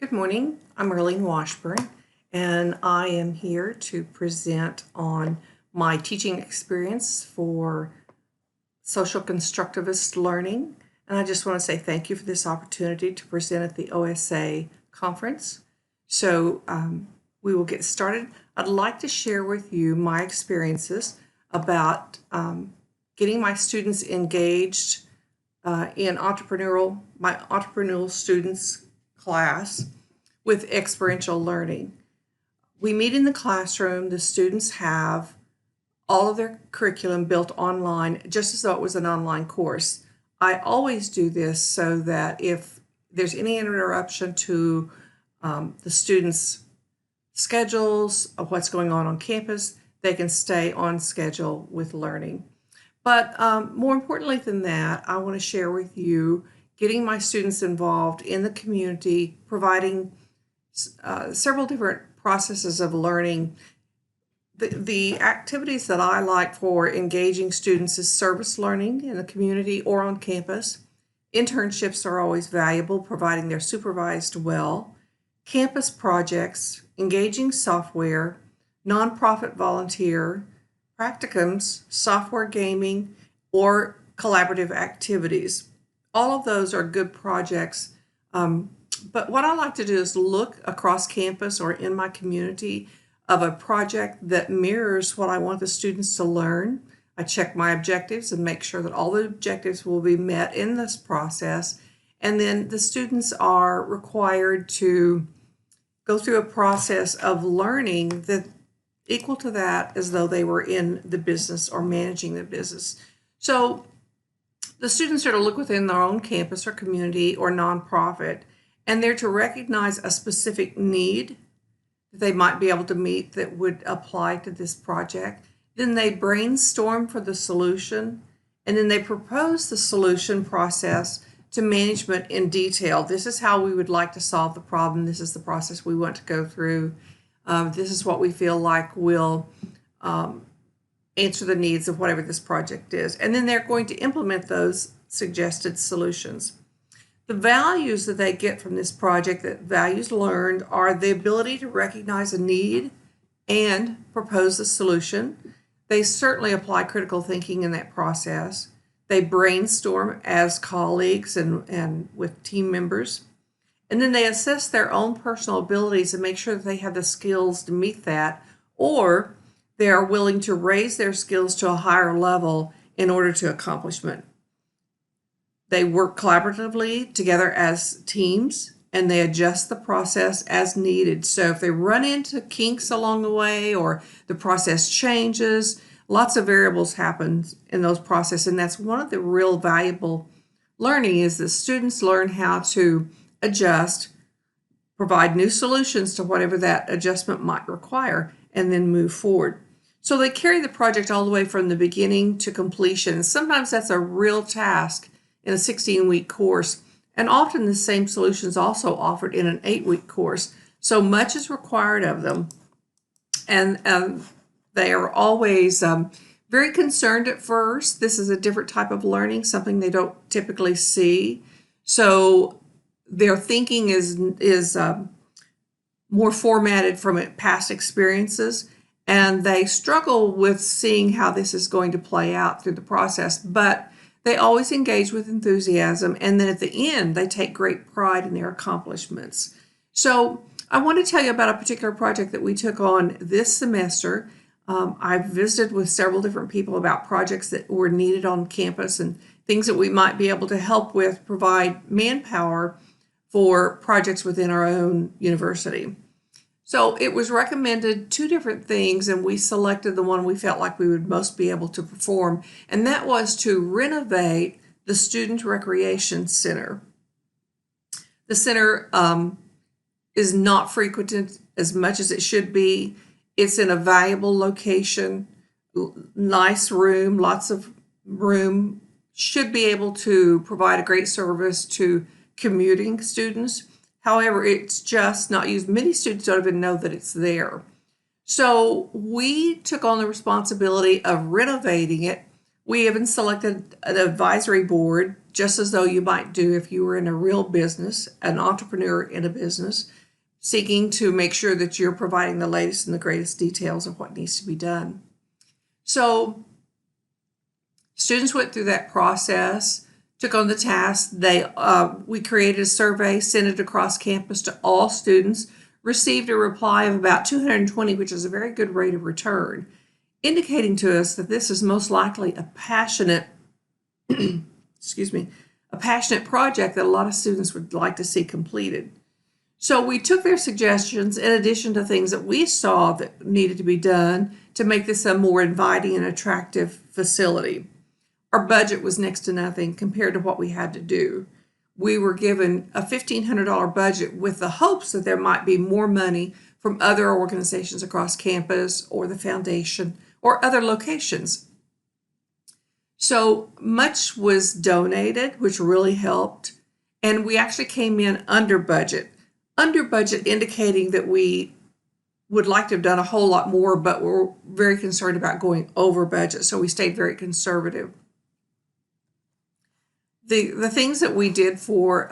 Good morning. I'm Earlene Washburn, and I am here to present on my teaching experience for social constructivist learning. And I just want to say thank you for this opportunity to present at the OSA conference. So we will get started. I'd like to share with you my experiences about getting my students engaged in my entrepreneurial students class with experiential learning. We meet in the classroom. The students have all of their curriculum built online, just as though it was an online course. I always do this so that if there's any interruption to the students' schedules of what's going on campus, they can stay on schedule with learning. But more importantly than that, I want to share with you getting my students involved in the community, providing several different processes of learning. The activities that I like for engaging students is service learning in the community or on campus. Internships are always valuable, providing they're supervised well. Campus projects, engaging software, nonprofit volunteer, practicums, software gaming, or collaborative activities. All of those are good projects. But what I like to do is look across campus or in my community of a project that mirrors what I want the students to learn. I check my objectives and make sure that all the objectives will be met in this process. And then the students are required to go through a process of learning that equal to that as though they were in the business or managing the business. So the students are to look within their own campus or community or nonprofit, and they're to recognize a specific need that they might be able to meet that would apply to this project. Then they brainstorm for the solution, and then they propose the solution process to management in detail. This is how we would like to solve the problem. This is the process we want to go through. This is what we feel like will answer the needs of whatever this project is. And then they're going to implement those suggested solutions. The values that they get from this project, that values learned, are the ability to recognize a need and propose a solution. They certainly apply critical thinking in that process. They brainstorm as colleagues and with team members. And then they assess their own personal abilities and make sure that they have the skills to meet that, or they are willing to raise their skills to a higher level in order to accomplishment. They work collaboratively together as teams, and they adjust the process as needed. So if they run into kinks along the way or the process changes, lots of variables happen in those processes, and that's one of the real valuable learning is that students learn how to adjust, provide new solutions to whatever that adjustment might require, and then move forward. So they carry the project all the way from the beginning to completion. And sometimes that's a real task in a 16-week course, and often the same solutions also offered in an 8-week course. So much is required of them, and they are always very concerned at first. This is a different type of learning, something they don't typically see. So their thinking is more formatted from past experiences, and they struggle with seeing how this is going to play out through the process. But they always engage with enthusiasm, and then at the end, they take great pride in their accomplishments. So I want to tell you about a particular project that we took on this semester. I've visited with several different people about projects that were needed on campus and things that we might be able to help with, provide manpower for projects within our own university. So it was recommended 2 different things, and we selected the one we felt like we would most be able to perform, and that was to renovate the Student Recreation Center. The center is not frequented as much as it should be. It's in a valuable location, nice room, lots of room, should be able to provide a great service to commuting students. However, it's just not used. Many students don't even know that it's there. So we took on the responsibility of renovating it. We even selected an advisory board just as though you might do if you were in a real business, an entrepreneur in a business, seeking to make sure that you're providing the latest and the greatest details of what needs to be done. So students went through that process, took on the task. We created a survey, sent it across campus to all students, received a reply of about 220, which is a very good rate of return, indicating to us that this is most likely a passionate, a passionate project that a lot of students would like to see completed. So we took their suggestions in addition to things that we saw that needed to be done to make this a more inviting and attractive facility. Our budget was next to nothing compared to what we had to do. We were given a $1,500 budget with the hopes that there might be more money from other organizations across campus or the foundation or other locations. So much was donated, which really helped, and we actually came in under budget. Under budget indicating that we would like to have done a whole lot more, but we're very concerned about going over budget, so we stayed very conservative. The things that we did for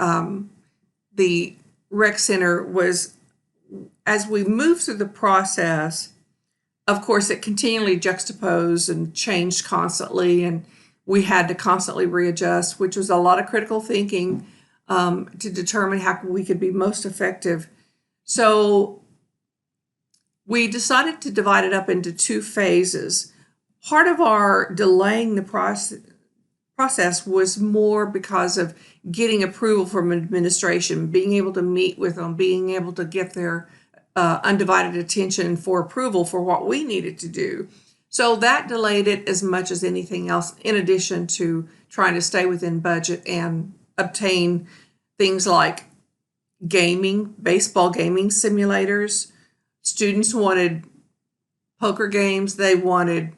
the rec center was, as we moved through the process, of course, it continually juxtaposed and changed constantly, and we had to constantly readjust, which was a lot of critical thinking to determine how we could be most effective. So we decided to divide it up into two phases. Part of our delaying the process was more because of getting approval from administration, being able to meet with them, being able to get their undivided attention for approval for what we needed to do. So that delayed it as much as anything else, in addition to trying to stay within budget and obtain things like gaming, baseball gaming simulators. Students wanted poker games, they wanted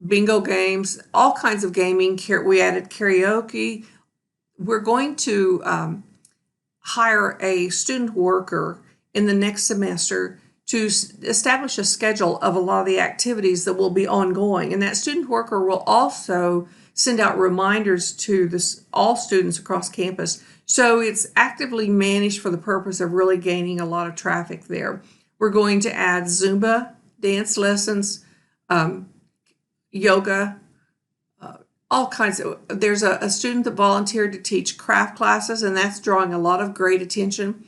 bingo games, all kinds of gaming. We added karaoke. We're going to hire a student worker in the next semester to establish a schedule of a lot of the activities that will be ongoing. And that student worker will also send out reminders to all students across campus. So it's actively managed for the purpose of really gaining a lot of traffic there. We're going to add Zumba, dance lessons, yoga, all kinds of, there's a student that volunteered to teach craft classes, and that's drawing a lot of great attention.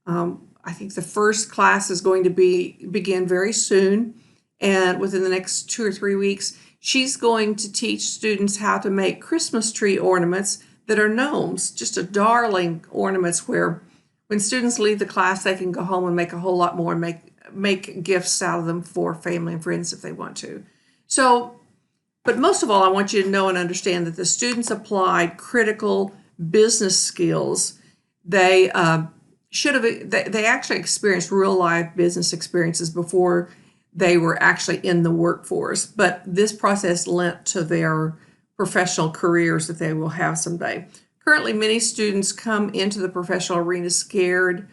I think the first class is going to begin very soon, and within the next 2 or 3 weeks, she's going to teach students how to make Christmas tree ornaments that are gnomes, just a darling ornaments where when students leave the class, they can go home and make a whole lot more and make gifts out of them for family and friends if they want to. So, but most of all, I want you to know and understand that the students applied critical business skills. They they actually experienced real life business experiences before they were actually in the workforce, but this process lent to their professional careers that they will have someday. Currently, many students come into the professional arena scared,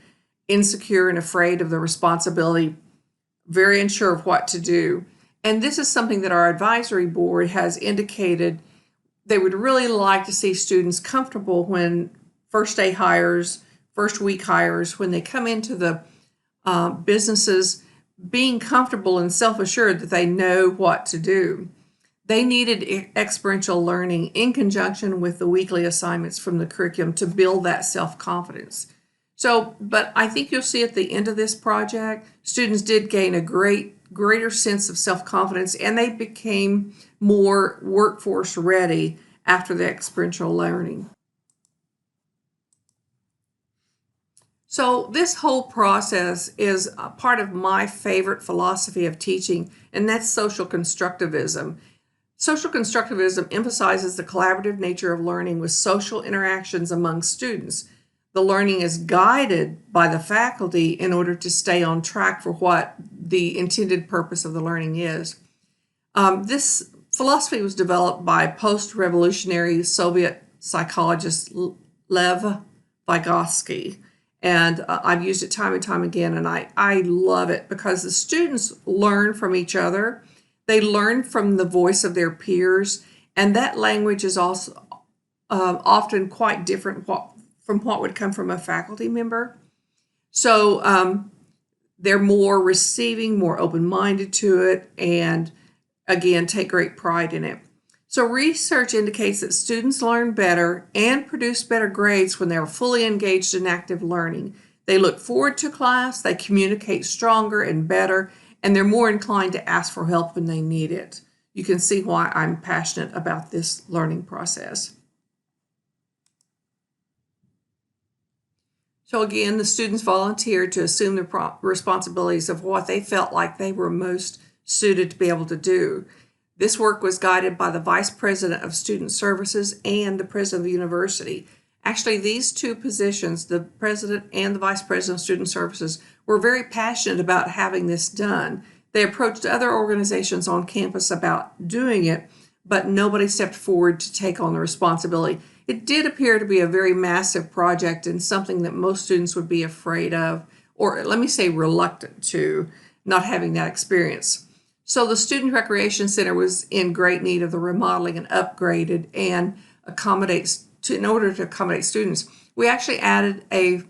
insecure, and afraid of the responsibility, very unsure of what to do. And this is something that our advisory board has indicated they would really like to see students comfortable when first day hires, first week hires, when they come into the businesses, being comfortable and self-assured that they know what to do. They needed experiential learning in conjunction with the weekly assignments from the curriculum to build that self-confidence. So, but I think you'll see at the end of this project, students did gain a greater sense of self-confidence, and they became more workforce ready after the experiential learning. So this whole process is a part of my favorite philosophy of teaching, and that's social constructivism. Social constructivism emphasizes the collaborative nature of learning with social interactions among students. The learning is guided by the faculty in order to stay on track for what the intended purpose of the learning is. This philosophy was developed by post-revolutionary Soviet psychologist Lev Vygotsky. And I've used it time and time again, and I love it because the students learn from each other. They learn from the voice of their peers, and that language is also often quite different from what would come from a faculty member. So they're more receiving, more open-minded to it, and again, take great pride in it. So research indicates that students learn better and produce better grades when they're fully engaged in active learning. They look forward to class, they communicate stronger and better, and they're more inclined to ask for help when they need it. You can see why I'm passionate about this learning process. So again, the students volunteered to assume the responsibilities of what they felt like they were most suited to be able to do. This work was guided by the Vice President of Student Services and the President of the University. Actually, these two positions, the President and the Vice President of Student Services, were very passionate about having this done. They approached other organizations on campus about doing it, but nobody stepped forward to take on the responsibility. It did appear to be a very massive project and something that most students would be afraid of, or let me say reluctant to, not having that experience. So the Student Recreation Center was in great need of the remodeling and upgraded, and in order to accommodate students, we actually added a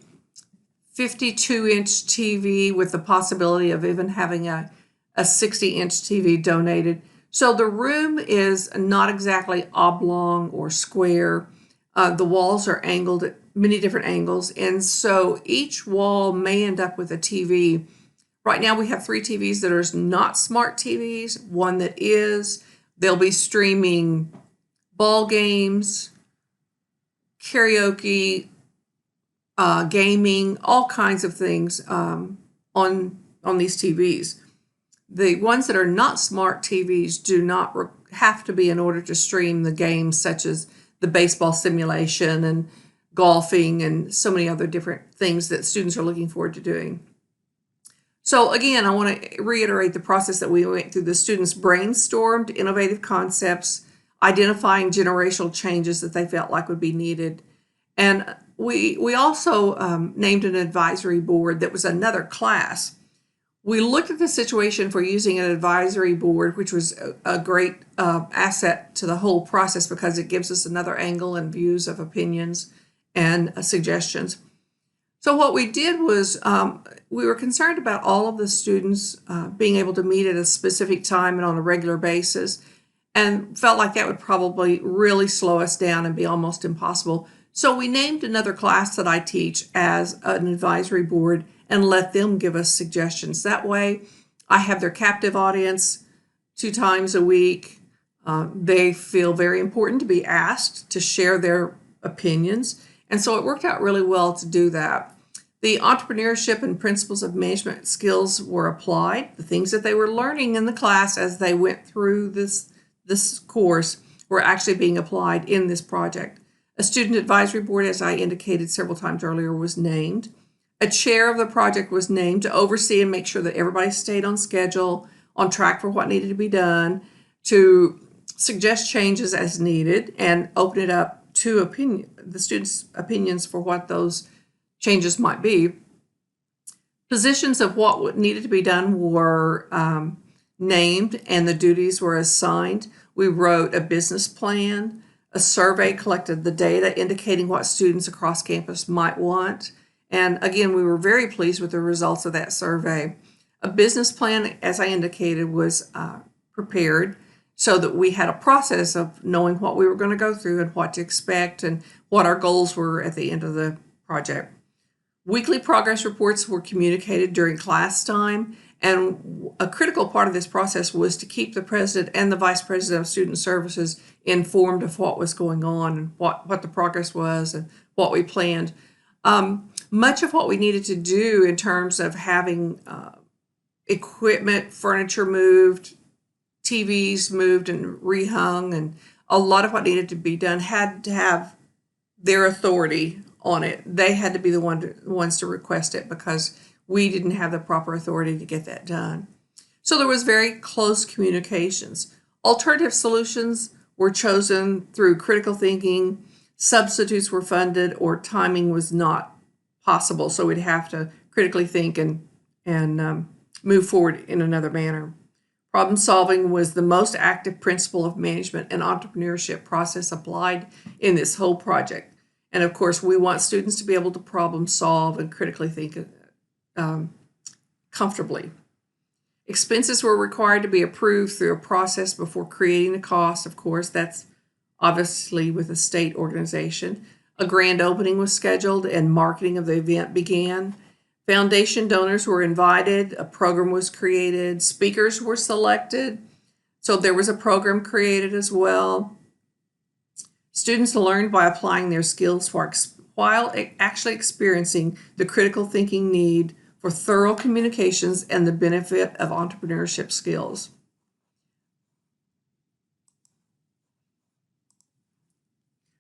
52-inch TV with the possibility of even having a 60-inch TV donated. So the room is not exactly oblong or square. The walls are angled at many different angles, and so each wall may end up with a TV. Right now we have 3 TVs that are not smart TVs, one that is. They'll be streaming ball games, karaoke, gaming, all kinds of things on these TVs. The ones that are not smart TVs do not have to be in order to stream the games such as the baseball simulation and golfing and so many other different things that students are looking forward to doing. So again, I want to reiterate the process that we went through. The students brainstormed innovative concepts, identifying generational changes that they felt like would be needed. And we also named an advisory board that was another class. We looked at the situation for using an advisory board, which was a great asset to the whole process because it gives us another angle and views of opinions and suggestions. So what we did was we were concerned about all of the students being able to meet at a specific time and on a regular basis, and felt like that would probably really slow us down and be almost impossible. So we named another class that I teach as an advisory board and let them give us suggestions. That way, I have their captive audience 2 times a week. They feel very important to be asked to share their opinions. And so it worked out really well to do that. The entrepreneurship and principles of management skills were applied. The things that they were learning in the class as they went through this course were actually being applied in this project. A student advisory board, as I indicated several times earlier, was named. A chair of the project was named to oversee and make sure that everybody stayed on schedule, on track for what needed to be done, to suggest changes as needed, and open it up to the students' opinions for what those changes might be. Positions of what needed to be done were named, and the duties were assigned. We wrote a business plan. A survey collected the data indicating what students across campus might want. And again, we were very pleased with the results of that survey. A business plan, as I indicated, was prepared so that we had a process of knowing what we were going to go through and what to expect and what our goals were at the end of the project. Weekly progress reports were communicated during class time, and a critical part of this process was to keep the president and the vice president of student services informed of what was going on and what the progress was and what we planned. Much of what we needed to do in terms of having equipment, furniture moved, TVs moved and rehung, and a lot of what needed to be done had to have their authority on it. They had to be the ones to request it because we didn't have the proper authority to get that done. So there was very close communications. Alternative solutions were chosen through critical thinking. Substitutes were funded, or timing was not possible, so we'd have to critically think and move forward in another manner. Problem solving was the most active principle of management and entrepreneurship process applied in this whole project. And of course, we want students to be able to problem solve and critically think comfortably. Expenses were required to be approved through a process before creating the cost. Of course, that's obviously with a state organization. A grand opening was scheduled and marketing of the event began. Foundation donors were invited, a program was created, speakers were selected, so there was a program created as well. Students learned by applying their skills while actually experiencing the critical thinking need for thorough communications and the benefit of entrepreneurship skills.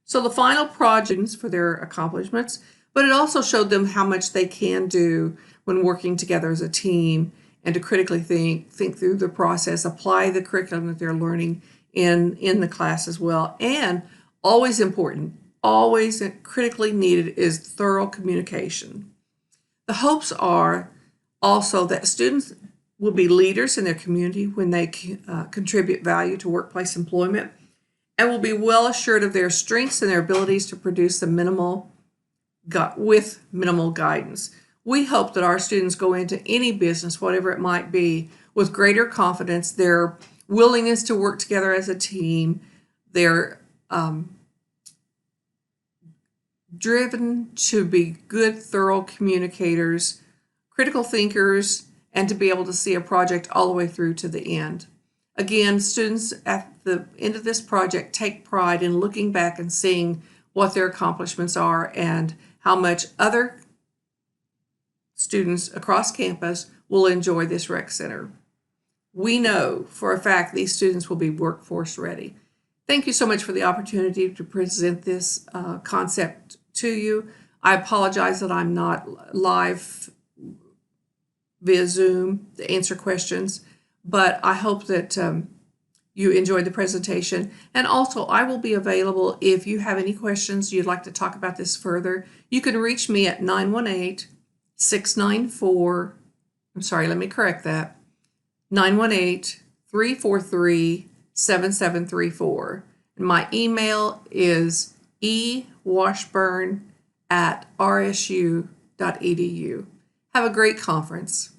So the final projects for their accomplishments, but it also showed them how much they can do when working together as a team and to critically think through the process, apply the curriculum that they're learning in the class as well. And always important, always critically needed is thorough communication. The hopes are also that students will be leaders in their community when they contribute value to workplace employment and will be well assured of their strengths and their abilities to produce with minimal guidance. We hope that our students go into any business, whatever it might be, with greater confidence, their willingness to work together as a team, their driven to be good, thorough communicators, critical thinkers, and to be able to see a project all the way through to the end. Again, students at the end of this project take pride in looking back and seeing what their accomplishments are and how much other students across campus will enjoy this rec center. We know for a fact these students will be workforce ready. Thank you so much for the opportunity to present this concept to you. I apologize that I'm not live via Zoom to answer questions, but I hope that you enjoyed the presentation. And also, I will be available if you have any questions you'd like to talk about this further. You can reach me at 918-694, I'm sorry, let me correct that, 918-343-7734. And my email is ewashburn@rsu.edu. Have a great conference.